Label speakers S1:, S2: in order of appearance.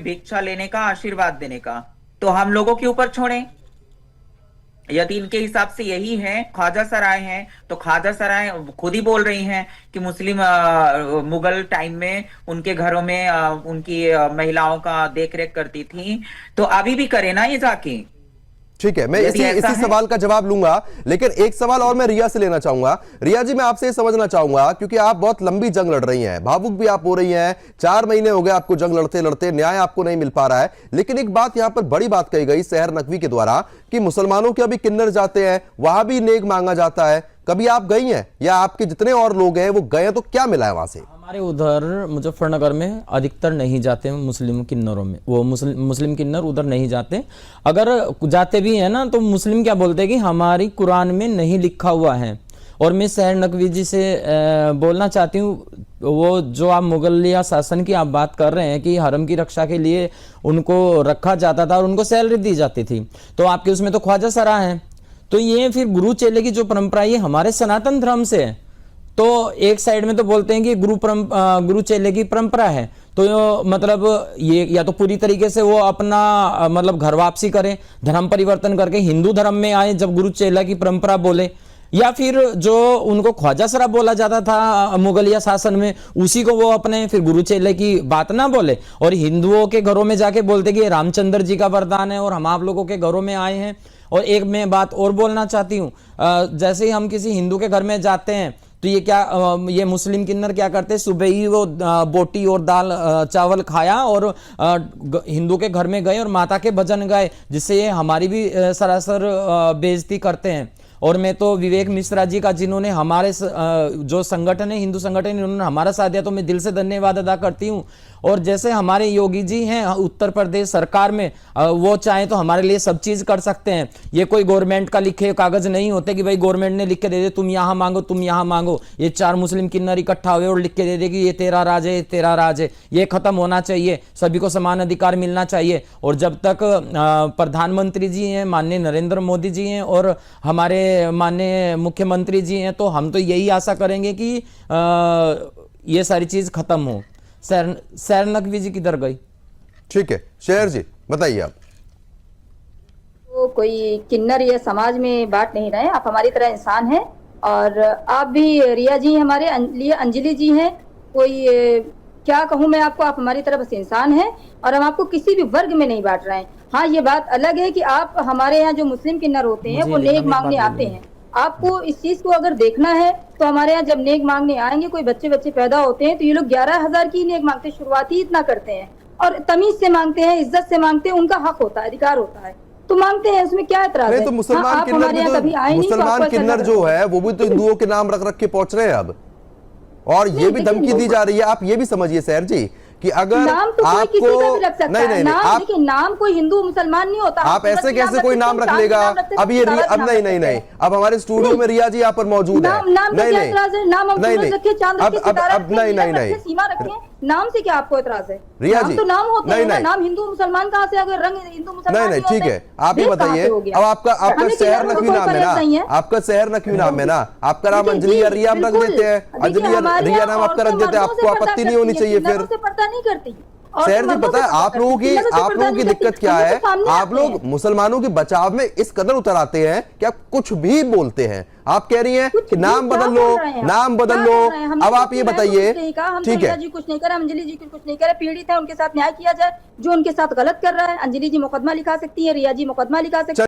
S1: भिक्षा लेने का, आशीर्वाद देने का, तो हम लोगों के ऊपर छोड़ें। यदि इनके हिसाब से यही है, ख्वाजा सराय हैं, तो ख्वाजा सराय खुद ही बोल रही हैं कि मुस्लिम मुगल टाइम में उनके घरों में उनकी महिलाओं का देख रेख करती थी, तो अभी भी करे ना ये जाके।
S2: ठीक है, मैं इसी सवाल का जवाब लूंगा, लेकिन एक सवाल और मैं रिया से लेना चाहूंगा। रिया जी, मैं आपसे ये समझना चाहूंगा, क्योंकि आप बहुत लंबी जंग लड़ रही हैं, भावुक भी आप हो रही हैं, 4 महीने हो गए आपको जंग लड़ते लड़ते, न्याय आपको नहीं मिल पा रहा है। लेकिन एक बात यहां पर बड़ी बात कही गई सहर नकवी के द्वारा कि मुसलमानों के अभी किन्नर जाते हैं, वहां भी नेक मांगा जाता है। कभी आप गई हैं या आपके जितने और लोग हैं वो गए, तो क्या मिला है वहां से?
S3: हमारे उधर मुजफ्फरनगर में अधिकतर नहीं जाते मुस्लिम किन्नरों में, वो मुस्लिम किन्नर उधर नहीं जाते। अगर जाते भी हैं ना, तो मुस्लिम क्या बोलते हैं कि हमारी कुरान में नहीं लिखा हुआ है। और मैं सहर नकवी जी से बोलना चाहती हूँ, वो जो आप मुगलिया शासन की आप बात कर रहे हैं कि हरम की रक्षा के लिए उनको रखा जाता था और उनको सैलरी दी जाती थी, तो आपके उसमें तो ख्वाजा सरा है। तो ये फिर गुरु चेले की जो परंपरा ये हमारे सनातन धर्म से है। तो एक साइड में तो बोलते हैं कि गुरु चेले की परंपरा है, तो मतलब ये या तो पूरी तरीके से वो अपना मतलब घर वापसी करें, धर्म परिवर्तन करके हिंदू धर्म में आए जब गुरु चेला की परंपरा बोले, या फिर जो उनको ख्वाजा सरा बोला जाता था मुगलिया शासन में उसी को वो अपने फिर गुरु चेले की बात ना बोले और हिंदुओं के घरों में जाके बोलते कि ये रामचंद्र जी का वरदान है और हम आप लोगों के घरों में आए हैं। और एक मैं बात और बोलना चाहती हूँ, जैसे ही हम किसी हिंदू के घर में जाते हैं तो ये मुस्लिम किन्नर क्या करते हैं, सुबह ही वो बोटी और दाल चावल खाया और हिंदू के घर में गए और माता के भजन गाए, जिससे ये हमारी भी सरासर बेइज्जती करते हैं। और मैं तो विवेक मिश्रा जी का, जिन्होंने हमारे जो संगठन है हिंदू संगठन, इन्होंने हमारा साथ दिया, तो मैं दिल से धन्यवाद अदा करती हूँ। और जैसे हमारे योगी जी हैं उत्तर प्रदेश सरकार में, वो चाहे तो हमारे लिए सब चीज कर सकते हैं। ये कोई गवर्नमेंट का लिखे कागज नहीं होते कि भाई गवर्नमेंट ने लिख के दे दे तुम यहाँ मांगो तुम यहाँ मांगो। ये 4 मुस्लिम किन्नर इकट्ठा हुए और लिख के दे दे कि ये तेरा राज है, ये तेरा राज है। ये खत्म होना चाहिए, सभी को समान अधिकार मिलना चाहिए। और जब तक प्रधानमंत्री जी हैं माननीय नरेंद्र मोदी जी हैं और हमारे माननीय मुख्यमंत्री जी हैं, तो हम तो यही आशा करेंगे कि ये सारी चीज खत्म हो। सहर नकवी जी किधर गई?
S2: ठीक है, शेर जी बताइए आप।
S4: तो कोई किन्नर या समाज में बांट नहीं रहे, आप हमारी तरह इंसान हैं और आप भी, रिया जी हमारे लिए अंजलि जी हैं, कोई क्या कहूँ मैं आपको, आप हमारी तरह बस इंसान हैं और हम आपको किसी भी वर्ग में नहीं बांट रहे हैं। हाँ, ये बात अलग है कि आप हमारे यहाँ जो मुस्लिम किन्नर होते हैं वो नेक मांगने आते हैं। आपको इस चीज को अगर देखना है तो हमारे यहाँ जब नेक मांगने आएंगे, कोई बच्चे पैदा होते हैं तो ये लोग 11,000 की नेक मांगते, शुरुआत ही इतना करते हैं और तमीज से मांगते हैं, इज्जत से मांगते हैं, उनका हक होता है, अधिकार होता है, तो मांगते हैं, उसमें क्या एतराज है?
S2: तो मुसलमान किन्नर जो है वो भी तो हिंदुओं के नाम रख के पहुंच रहे हैं अब, और ये भी धमकी दी जा रही है। आप ये भी समझिए सहर जी कि अगर
S4: नाम तो कोई किसी का भी रख सकता है, नाम देखिए, नाम कोई हिंदू मुसलमान नहीं होता।
S2: आप ऐसे कैसे कोई नाम रख लेगा? अब ये अब नहीं, अब हमारे स्टूडियो में रिया जी यहाँ पर मौजूद है।
S4: नाम से क्या आपको एतराज है?
S2: रिया जी
S4: तो नाम होते हैं, नाम हिंदू मुसलमान कहाँ से अगर रंग हिंदू मुसलमान
S2: नहीं, ठीक है, आप ही बताइए। अब आपका सहर नकवी नाम है ना, आपका सहर नकवी नाम है ना, आपका नाम अंजलि या रिया रख देते हैं, अंजलि या रिया नाम आपका रख देते हैं, आपको आपत्ति नहीं होनी चाहिए फिर?
S4: नहीं करती
S2: सहर जी, पता है आप लोगों की दिक्कत क्या है? आप लोग मुसलमानों के बचाव में इस कदर उतर आते हैं कि आप कुछ भी बोलते हैं। आप कह रही हैं कि नाम बदल लो, नाम बदल लो। अब आप ये बताइए, ठीक है,
S4: जी कुछ नहीं करे, अंजलि जी कुछ नहीं करे, पीड़ित है, उनके साथ न्याय किया जाए। जो उनके साथ गलत कर रहा है, अंजलि जी मुकदमा लिखा सकती है, रिया जी मुकदमा लिखा सकती है।